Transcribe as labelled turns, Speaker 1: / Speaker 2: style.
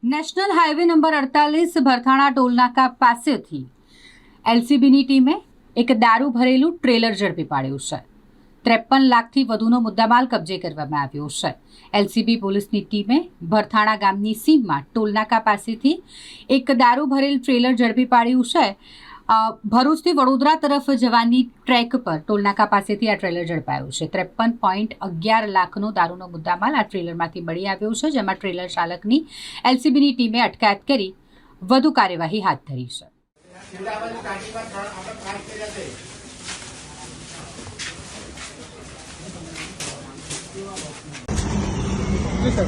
Speaker 1: National highway number 48 Bharthana ટોલનાકા પાસેથી એલસીબીની ટીમે એક દારૂ ભરેલું ટ્રેલર ઝડપી પાડ્યું છે। 53 લાખથી વધુનો મુદ્દામાલ કબજે કરવામાં આવ્યો છે। એલસીબી પોલીસની ટીમે ભરથાણા ગામની સીમમાં ટોલનાકા પાસેથી એક દારૂ ભરેલ ટ્રેલર ઝડપી પાડ્યું છે। ભરૂચથી વડોદરા તરફ જવાની ટ્રેક પર ટોલનાકા પાસેથી આ ટ્રેલર ઝડપાયું છે। 53.11 લાખનો દારૂનો મુદ્દામાલ આ ટ્રેલરમાંથી મળી આવ્યો છે, જેમાં ટ્રેલર ચાલકની એલસીબીની ટીમે અટકાયત કરી વધુ કાર્યવાહી હાથ ધરી છે।
Speaker 2: जी सर।